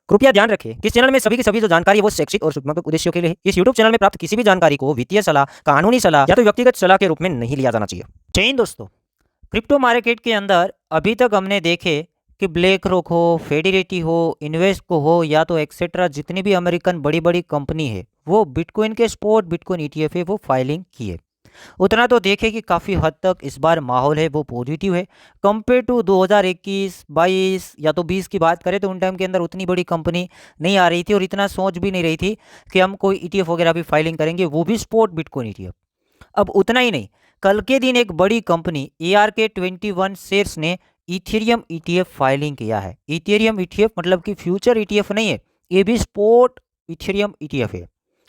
कृपया ध्यान रखें कि इस चैनल में सभी की सभी जो जानकारी है वो शैक्षिक और सूचनात्मक उद्देश्यों के लिए है। इस यूट्यूब चैनल में प्राप्त किसी भी जानकारी को वित्तीय सलाह, कानूनी सलाह या तो व्यक्तिगत सलाह के रूप में नहीं लिया जाना चाहिए। जय हिंद दोस्तों। क्रिप्टो मार्केट के अंदर अभी तक हमने देखे कि ब्लैक रॉक हो, फेडिलिटी हो, इन्वेस्को हो या तो एक्सेट्रा जितनी भी अमेरिकन बड़ी बड़ी कंपनी है वो बिटकॉइन के स्पॉट बिटकॉइन ईटीएफ है वो फाइलिंग किए। उतना तो देखे कि काफ़ी हद तक इस बार माहौल है वो पॉजिटिव है कंपेयर टू 2021, 22 या तो 20 की बात करें तो उन टाइम के अंदर उतनी बड़ी कंपनी नहीं आ रही थी और इतना सोच भी नहीं रही थी कि हम कोई ईटीएफ वगैरह भी फाइलिंग करेंगे, वो भी स्पॉट बिटकॉइन ईटीएफ। अब उतना ही नहीं, कल के दिन एक बड़ी कंपनी ARK21 शेयर्स ने इथेरियम ईटीएफ फाइलिंग किया है। इथेरियम ईटीएफ मतलब कि फ्यूचर ईटीएफ नहीं है, ये भी स्पॉट इथेरियम ईटीएफ है।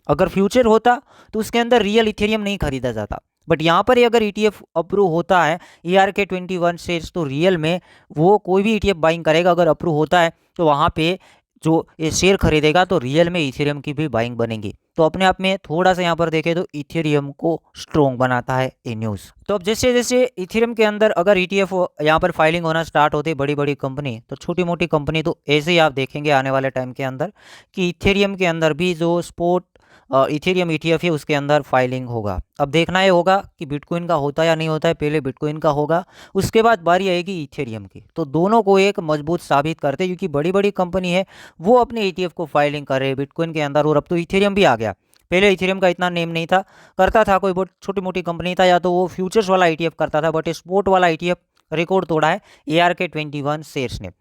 अगर फ्यूचर होता तो उसके अंदर रियल इथेरियम नहीं खरीदा जाता, बट यहाँ पर अगर ईटीएफ अप्रूव होता है ARK21 शेयर्स तो रियल में वो कोई भी ईटीएफ बाइंग करेगा, अगर अप्रूव होता है तो वहाँ पे जो ये शेयर खरीदेगा तो रियल में इथेरियम की भी बाइंग बनेगी। तो अपने आप में थोड़ा सा यहाँ पर देखें तो इथेरियम को स्ट्रॉन्ग बनाता है ये न्यूज़। तो अब जैसे जैसे इथेरियम के अंदर अगर ईटीएफ यहाँ पर फाइलिंग होना स्टार्ट होती है बड़ी बड़ी कंपनी, तो छोटी मोटी कंपनी तो ऐसे ही आप देखेंगे आने वाले टाइम के अंदर कि इथेरियम के अंदर भी जो स्पॉट इथेरियम ईटीएफ है उसके अंदर फाइलिंग होगा। अब देखना ये होगा कि बिटकॉइन का होता है या नहीं होता है, पहले बिटकॉइन का होगा उसके बाद बारी आएगी इथेरियम की। तो दोनों को एक मजबूत साबित करते क्योंकि बड़ी बड़ी कंपनी है वो अपने ईटीएफ को फाइलिंग कर रहे हैं बिटकॉइन के अंदर, और अब तो इथेरियम भी आ गया। पहले इथेरियम का इतना नेम नहीं था, करता था कोई बहुत छोटी मोटी कंपनी था या तो वो फ्यूचर्स वाला ईटीएफ करता था, बट स्पोर्ट वाला ईटीएफ रिकॉर्ड तोड़ा है ARK21 शेयर्स ने।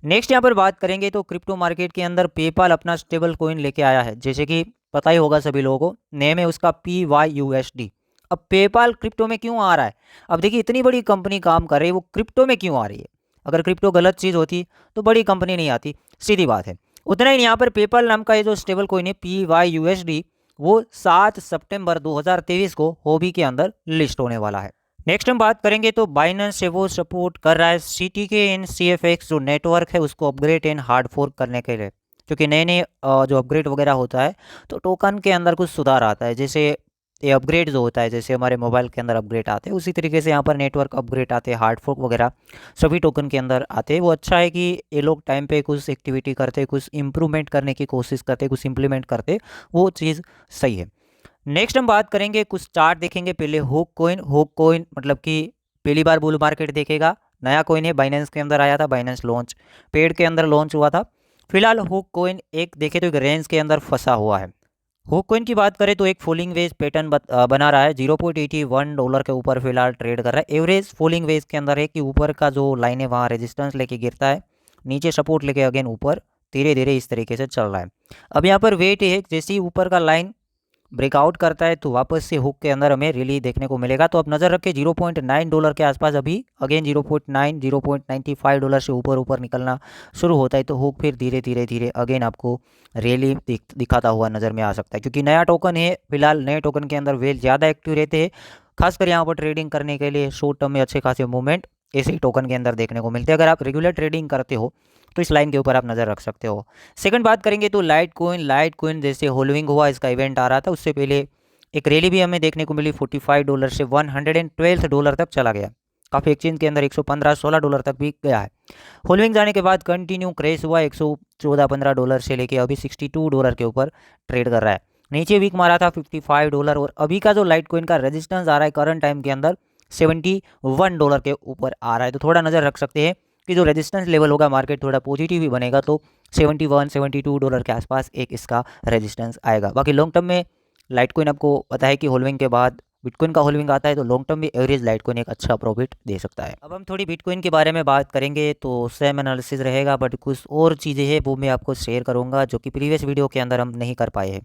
नेक्स्ट यहाँ पर बात करेंगे तो क्रिप्टो मार्केट के अंदर पेपाल अपना स्टेबल कॉइन लेके आया है, जैसे कि पता ही होगा सभी लोगों को, नेम है उसका PYUSD। अब पेपाल क्रिप्टो में क्यों आ रहा है? अब देखिए इतनी बड़ी कंपनी काम कर रही है वो क्रिप्टो में क्यों आ रही है? अगर क्रिप्टो गलत चीज़ होती तो बड़ी कंपनी नहीं आती, सीधी बात है। उतना ही यहाँ पर पेपाल नाम का ये जो स्टेबल कॉइन है PYUSD वो 7 सितंबर 2023 को हॉबी के अंदर लिस्ट होने वाला है। नेक्स्ट हम बात करेंगे तो बाइनेंस से वो सपोर्ट कर रहा है CTK एंड CFX जो नेटवर्क है उसको अपग्रेड एंड हार्ड फोर्क करने के लिए, क्योंकि नए नए जो अपग्रेड वगैरह होता है तो टोकन के अंदर कुछ सुधार आता है। जैसे ये अपग्रेड जो होता है जैसे हमारे मोबाइल के अंदर अपग्रेड आते हैं उसी तरीके से यहाँ पर नेटवर्क अपग्रेड आते हैं, हार्ड फोर्क वगैरह सभी टोकन के अंदर आते हैं। वो अच्छा है कि ये लोग टाइम पे कुछ एक्टिविटी करते, कुछ इंप्रूवमेंट करने की कोशिश करते, कुछ इंप्लीमेंट करते, वो चीज़ सही है। नेक्स्ट हम बात करेंगे, कुछ चार्ट देखेंगे। पहले हुक कॉइन मतलब कि पहली बार बुल मार्केट देखेगा, नया कॉइन है, बाइनेंस के अंदर आया था, बाइनेंस लॉन्च पेड के अंदर लॉन्च हुआ था। फिलहाल हुक कॉइन एक देखे तो एक रेंज के अंदर फंसा हुआ है। हुक कॉइन की बात करें तो एक फॉलिंग वेज पैटर्न बना रहा है, $0.81 के ऊपर फिलहाल ट्रेड कर रहा है। एवरेज फॉलिंग वेज के अंदर है कि ऊपर का जो लाइन है वहाँ रेजिस्टेंस लेके गिरता है, नीचे सपोर्ट लेके अगेन ऊपर धीरे धीरे इस तरीके से चल रहा है। अब यहाँ पर वेट है, जैसे ही ऊपर का लाइन ब्रेकआउट करता है तो वापस से हुक के अंदर हमें रिलीज देखने को मिलेगा। तो अब नज़र रखें $0.9 के आसपास, अभी अगेन 0.9 $0.95 से ऊपर ऊपर निकलना शुरू होता है तो हुक फिर धीरे धीरे धीरे अगेन आपको रैली दिखाता हुआ नज़र में आ सकता है, क्योंकि नया टोकन है। फिलहाल नए टोकन के अंदर वेल ज़्यादा एक्टिव रहते हैं, खासकर यहाँ पर ट्रेडिंग करने के लिए शॉर्ट टर्म में अच्छे खासे मूवमेंट ऐसे ही टोकन के अंदर देखने को मिलते हैं। अगर आप रेगुलर ट्रेडिंग करते हो तो इस लाइन के ऊपर आप नज़र रख सकते हो। सेकंड बात करेंगे तो लाइट कॉइन जैसे होलविंग हुआ, इसका इवेंट आ रहा था, उससे पहले एक रैली भी हमें देखने को मिली $45 से $112 तक चला गया। काफ़ी एक्सचेंज के अंदर $115-16 तक भी गया है। होलविंग जाने के बाद कंटिन्यू क्रेश हुआ, $114-15 से लेके अभी $62 के ऊपर ट्रेड कर रहा है। नीचे वीक मारा था $55, और अभी का जो लाइट कॉइन का रेजिस्टेंस आ रहा है करंट टाइम के अंदर $71 के ऊपर आ रहा है। तो थोड़ा नज़र रख सकते हैं कि जो रेजिस्टेंस लेवल होगा मार्केट थोड़ा पॉजिटिव ही बनेगा तो $71-72 के आसपास एक इसका रेजिस्टेंस आएगा। बाकी लॉन्ग टर्म में लाइट कॉइन आपको पता है कि होलविंग के बाद बिटकॉइन का होलविंग आता है तो लॉन्ग टर्म में एवरेज लाइट कॉइन एक अच्छा प्रॉफिट दे सकता है। अब हम थोड़ी बिटकॉइन के बारे में बात करेंगे तो सेम एनालिसिस रहेगा, बट कुछ और चीज़ें हैं वो मैं आपको शेयर करूंगा जो कि प्रीवियस वीडियो के अंदर हम नहीं कर पाए हैं।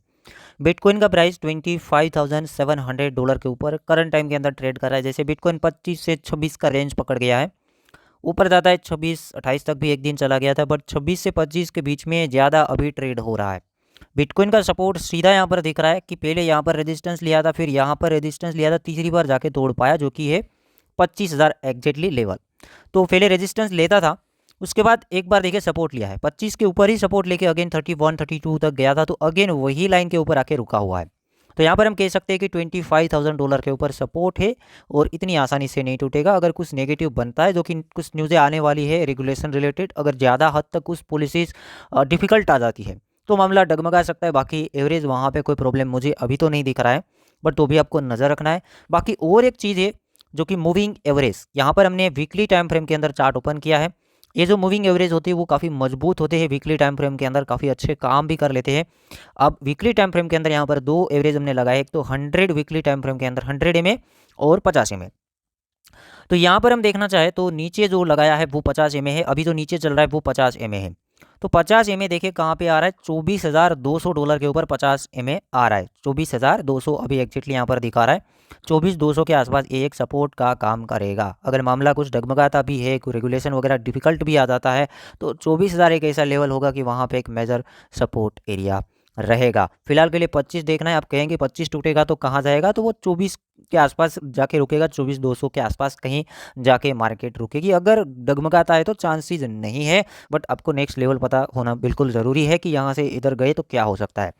बिटकॉइन का प्राइस $25,700 के ऊपर करंट टाइम के अंदर ट्रेड कर रहा है। जैसे बिटकॉइन 25 से 26 का रेंज पकड़ गया है, ऊपर जाता है 26-28 तक भी एक दिन चला गया था, बट 26 से 25 के बीच में ज़्यादा अभी ट्रेड हो रहा है। बिटकॉइन का सपोर्ट सीधा यहाँ पर दिख रहा है कि पहले यहाँ पर रेजिस्टेंस लिया था, फिर यहाँ पर रेजिस्टेंस लिया था, तीसरी बार जाके तोड़ पाया जो कि है 25,000 एग्जैक्टली लेवल। तो पहले रेजिस्टेंस लेता था, उसके बाद एक बार देखिए सपोर्ट लिया है, 25 के ऊपर ही सपोर्ट लेके अगेन 31-32 तक गया था, तो अगेन वही लाइन के ऊपर आके रुका हुआ है। तो यहाँ पर हम कह सकते हैं कि $25,000 के ऊपर सपोर्ट है और इतनी आसानी से नहीं टूटेगा। अगर कुछ नेगेटिव बनता है, जो कि कुछ न्यूज़ें आने वाली है रेगुलेशन रिलेटेड, अगर ज़्यादा हद तक कुछ पॉलिसीज़ डिफ़िकल्ट आ जाती है तो मामला डगमगा सकता है। बाकी एवरेज वहाँ पे कोई प्रॉब्लम मुझे अभी तो नहीं दिख रहा है, बट तो भी आपको नज़र रखना है। बाकी और एक चीज़ है जो कि मूविंग एवरेज, यहाँ पर हमने वीकली टाइम फ्रेम के अंदर चार्ट ओपन किया है। ये जो मूविंग एवरेज होती है वो काफ़ी मजबूत होते हैं, वीकली टाइम फ्रेम के अंदर काफ़ी अच्छे काम भी कर लेते हैं। अब वीकली टाइम फ्रेम के अंदर यहाँ पर दो एवरेज हमने लगाए, एक तो 100 वीकली टाइम फ्रेम के अंदर 100 MA और 50 MA। तो यहाँ पर हम देखना चाहे तो नीचे जो लगाया है वो 50 MA है, अभी जो नीचे चल रहा है वो 50 MA है। तो 50 MA देखिए कहाँ पे आ रहा है, $24,200 के ऊपर 50 MA आ रहा है। 24,200 अभी एग्जैक्टली यहाँ पर दिखा रहा है। 24,200 के आसपास ये एक सपोर्ट का काम करेगा। अगर मामला कुछ डगमगाता भी है, कोई रेगुलेशन वगैरह डिफिकल्ट भी आ जाता है, तो 24,000 एक ऐसा लेवल होगा कि वहाँ पे एक मेजर सपोर्ट एरिया रहेगा। फिलहाल के लिए 25 देखना है। आप कहेंगे 25 टूटेगा तो कहाँ जाएगा, तो वो 24 के आसपास जाके रुकेगा, 24,200 के आसपास कहीं जाके मार्केट रुकेगी। अगर डगमगाता है तो चांसेस नहीं है, बट आपको नेक्स्ट लेवल पता होना बिल्कुल ज़रूरी है कि यहाँ से इधर गए तो क्या हो सकता है।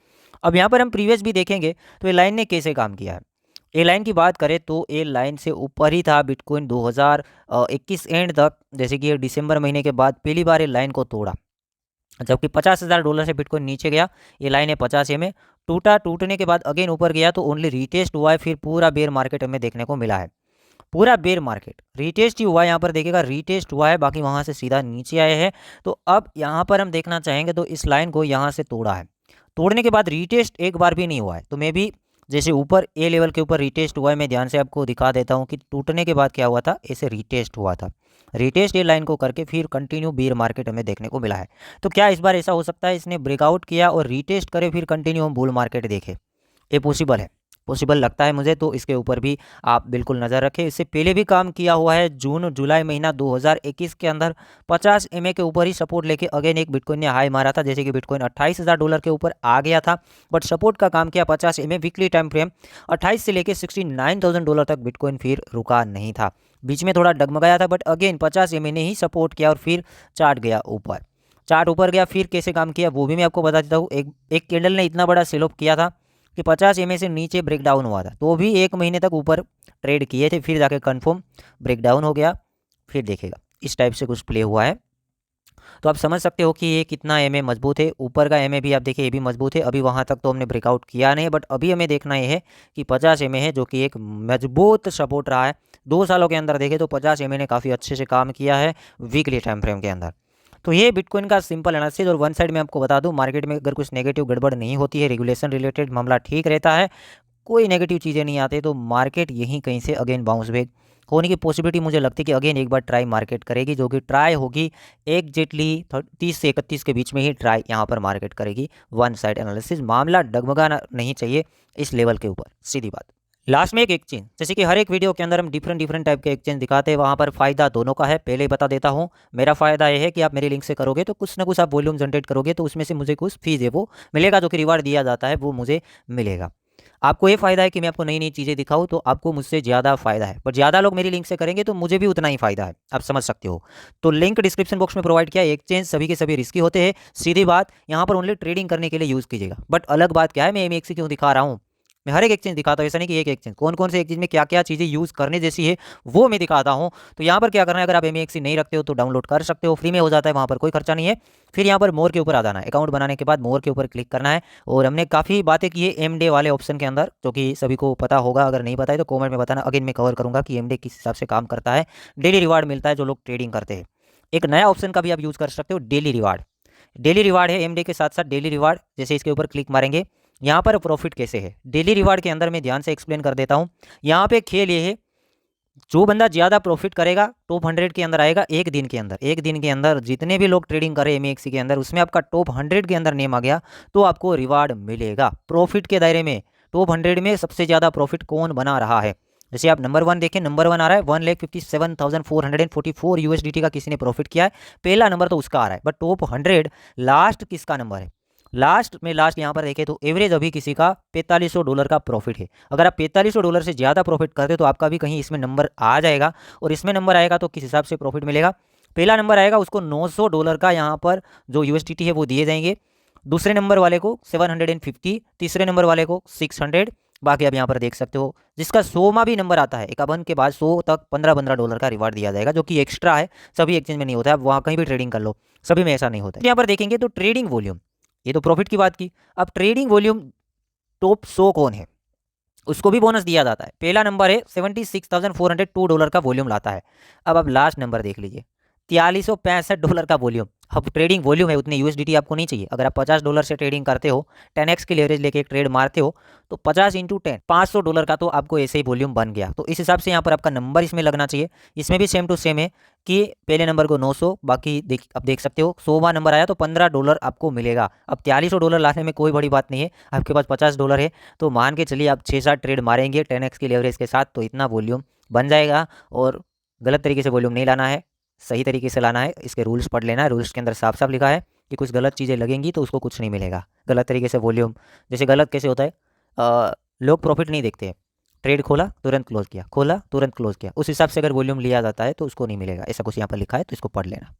अब यहाँ पर हम प्रीवियस भी देखेंगे तो ये लाइन ने कैसे काम किया है। ए लाइन की बात करें तो ए लाइन से ऊपर ही था बिटकॉइन 2021 एंड तक, जैसे कि ये दिसंबर महीने के बाद पहली बार ये लाइन को तोड़ा, जबकि $50,000 से बिटकॉइन नीचे गया। ये लाइन है 50 MA, टूटा, टूटने के बाद अगेन ऊपर गया तो ओनली रीटेस्ट हुआ है, फिर पूरा बेयर मार्केट हमें देखने को मिला है। पूरा बेयर मार्केट रीटेस्ट ही हुआ है, यहाँ पर देखिएगा रीटेस्ट हुआ है, बाकी वहाँ से सीधा नीचे आए हैं। तो अब यहाँ पर हम देखना चाहेंगे तो इस लाइन को यहाँ से तोड़ा है, तोड़ने के बाद रीटेस्ट एक बार भी नहीं हुआ है। तो मे भी जैसे ऊपर ए लेवल के ऊपर रीटेस्ट हुआ है, मैं ध्यान से आपको दिखा देता हूँ कि टूटने के बाद क्या हुआ था, ऐसे रीटेस्ट हुआ था। रीटेस्ट ये लाइन को करके फिर कंटिन्यू बेयर मार्केट हमें देखने को मिला है। तो क्या इस बार ऐसा हो सकता है इसने ब्रेकआउट किया और रीटेस्ट करे फिर कंटिन्यू हम बुल मार्केट देखें? ये पॉसिबल है, पॉसिबल लगता है मुझे। तो इसके ऊपर भी आप बिल्कुल नज़र रखें। इससे पहले भी काम किया हुआ है, जून जुलाई महीना 2021 के अंदर 50 MA के ऊपर ही सपोर्ट लेके अगेन एक बिटकॉइन ने हाई मारा था, जैसे कि बिटकॉइन $28,000 के ऊपर आ गया था, बट सपोर्ट का काम किया 50 MA वीकली टाइम फ्रेम 28 से लेके $69,000 तक बिटकॉइन फिर रुका नहीं था। बीच में थोड़ा डगमगाया था, बट अगेन 50 MA ने ही सपोर्ट किया और फिर चार्ट गया ऊपर। चार्ट ऊपर गया, फिर कैसे काम किया वो भी मैं आपको बता देता हूँ। एक कैंडल ने इतना बड़ा सेल ऑफ किया था कि 50 MA से नीचे ब्रेक डाउन हुआ था, तो भी 1 महीने तक ऊपर ट्रेड किए थे, फिर जाके कंफर्म ब्रेक डाउन हो गया। फिर देखेगा इस टाइप से कुछ प्ले हुआ है। तो आप समझ सकते हो कि ये कितना MA मजबूत है। ऊपर का MA भी आप देखिए ये भी मजबूत है। अभी वहाँ तक तो हमने ब्रेकआउट किया नहीं, बट अभी हमें देखना ये है कि 50 MA है जो कि एक मजबूत सपोर्ट रहा है। 2 सालों के अंदर देखें तो 50 MA ने काफ़ी अच्छे से काम किया है वीकली टाइम फ्रेम के अंदर। तो ये बिटकॉइन का सिंपल एनालिसिस। और वन साइड में आपको बता दूं, मार्केट में अगर कुछ नेगेटिव गड़बड़ नहीं होती है, रेगुलेशन रिलेटेड मामला ठीक रहता है, कोई नेगेटिव चीज़ें नहीं आती, तो मार्केट यहीं कहीं से अगेन बाउंस बैक होने की पॉसिबिलिटी मुझे लगती है कि अगेन एक बार ट्राई मार्केट करेगी, जो कि ट्राई होगी एग्जैक्टली 30 से 31 के बीच में ही ट्राई यहाँ पर मार्केट करेगी। वन साइड एनालिसिस, मामला डगमगाना नहीं चाहिए इस लेवल के ऊपर, सीधी बात। लास्ट में एक एक्सचेंज, जैसे कि हर एक वीडियो के अंदर हम डिफरेंट टाइप के एक्सचेंज दिखाते हैं, वहाँ पर फ़ायदा दोनों का है। पहले ही बता देता हूँ, मेरा फ़ायदा ये है कि आप मेरे लिंक से करोगे तो कुछ ना कुछ आप वॉल्यूम जनरेट करोगे, तो उसमें से मुझे कुछ फीस है वो मिलेगा, जो कि रिवार्ड दिया जाता है वो मुझे मिलेगा। आपको ये फ़ायदा है कि मैं आपको नई नई चीज़ें दिखाऊँ, तो आपको मुझसे ज़्यादा फ़ायदा है, बट ज़्यादा लोग मेरी लिंक से करेंगे तो मुझे भी उतना ही फ़ायदा है, आप समझ सकते हो। तो लिंक डिस्क्रिप्शन बॉक्स में प्रोवाइड किया। एक्सचेंज सभी के सभी रिस्की होते हैं, सीधी बात। यहाँ पर ओनली ट्रेडिंग करने के लिए यूज़ कीजिएगा। बट अलग बात क्या है, मैं MAXC क्यों दिखा रहा हूँ, मैं हर एक एक्सचेंज दिखाता हूँ, ऐसा नहीं कि एक एक्सचेंज। कौन कौन से एक्सचेंज में क्या क्या चीज़ें यूज़ करने जैसी है वो मैं दिखाता हूँ। तो यहाँ पर क्या करना है, अगर आप MAXC नहीं रखते हो तो डाउनलोड कर सकते हो, फ्री में हो जाता है, वहाँ पर कोई खर्चा नहीं है। फिर यहाँ पर मोर के ऊपर आ जाना है, अकाउंट बनाने के बाद मोर के ऊपर क्लिक करना है। और हमने काफ़ी बातें की है MDay वाले ऑप्शन के अंदर, जो कि सभी को पता होगा, अगर नहीं पता है तो कॉमेंट में बताना, अगेन मैं कवर करूँगा कि MDay किस हिसाब से काम करता है। डेली रिवार्ड मिलता है जो लोग ट्रेडिंग करते हैं। एक नया ऑप्शन का भी आप यूज़ कर सकते हो, डेली रिवार्ड। डेली रिवार्ड है MDay के साथ साथ डेली रिवार्ड, जैसे इसके ऊपर क्लिक मारेंगे, यहाँ पर प्रॉफिट कैसे है डेली रिवार्ड के अंदर मैं ध्यान से एक्सप्लेन कर देता हूँ। यहाँ पे खेल ये है, जो बंदा ज़्यादा प्रॉफिट करेगा टॉप 100 के अंदर आएगा एक दिन के अंदर। एक दिन के अंदर जितने भी लोग ट्रेडिंग करें MAXC के अंदर, उसमें आपका टॉप 100 के अंदर नेम आ गया तो आपको रिवार्ड मिलेगा प्रॉफिट के दायरे में। टॉप 100 में सबसे ज़्यादा प्रॉफिट कौन बना रहा है, जैसे आप नंबर 1 देखें, नंबर 1 आ रहा है 1,57,444 USDT का किसी ने प्रॉफिट किया है, पहला नंबर तो उसका आ रहा है। बट टॉप 100 लास्ट किसका नंबर है, लास्ट में लास्ट यहाँ पर देखें तो एवरेज अभी किसी का $4,500 का प्रॉफिट है। अगर आप $4,500 से ज़्यादा प्रॉफिट करते तो आपका भी कहीं इसमें नंबर आ जाएगा, और इसमें नंबर आएगा तो किस हिसाब से प्रॉफिट मिलेगा। पहला नंबर आएगा उसको $900 का यहाँ पर जो USDT है वो दिए जाएंगे, दूसरे नंबर वाले को 750, तीसरे नंबर वाले को 600, बाकी आप यहाँ पर देख सकते हो जिसका 100वां भी नंबर आता है 51 के बाद 100 तक 15-15 डॉलर का रिवार्ड दिया जाएगा, जो कि एक्स्ट्रा है, सभी एक्सचेंज में नहीं होता है। आप वहाँ कहीं भी ट्रेडिंग कर लो, सभी में ऐसा नहीं होता है। यहाँ पर देखेंगे तो ट्रेडिंग वॉल्यूम, ये तो प्रॉफिट की बात की। अब ट्रेडिंग वॉल्यूम टॉप 100 कौन है, उसको भी बोनस दिया जाता है। पहला नंबर है $76,402 का वॉल्यूम लाता है। अब लास्ट नंबर देख लीजिए, $4365 का वॉल्यूम। अब ट्रेडिंग वॉल्यूम है, उतने यूएसडीटी आपको नहीं चाहिए। अगर आप $50 से ट्रेडिंग करते हो, 10x की लेवरेज लेके एक ट्रेड मारते हो, तो 50 × 10 $500 का तो आपको ऐसे ही वॉल्यूम बन गया। तो इस हिसाब से यहाँ पर आपका नंबर इसमें लगना चाहिए। इसमें भी सेम टू सेम है कि पहले नंबर को 900, बाकी अब देख सकते हो 100वां नंबर आया तो $15 आपको मिलेगा। अब $4300 लाने में कोई बड़ी बात नहीं है, आपके पास $50 है तो मान के चलिए आप 6-7 ट्रेड मारेंगे 10x की लेवरेज के साथ, तो इतना वॉल्यूम बन जाएगा। और गलत तरीके से वॉल्यूम नहीं लाना है, सही तरीके से लाना है। इसके रूल्स पढ़ लेना है, रूल्स के अंदर साफ साफ लिखा है कि कुछ गलत चीज़ें लगेंगी तो उसको कुछ नहीं मिलेगा। गलत तरीके से वॉल्यूम, जैसे गलत कैसे होता है, लोग प्रॉफिट नहीं देखते हैं, ट्रेड खोला तुरंत क्लोज किया, खोला तुरंत क्लोज किया, उस हिसाब से अगर वॉल्यूम लिया जाता है तो उसको नहीं मिलेगा। ऐसा कुछ यहाँ पर लिखा है, तो इसको पढ़ लेना।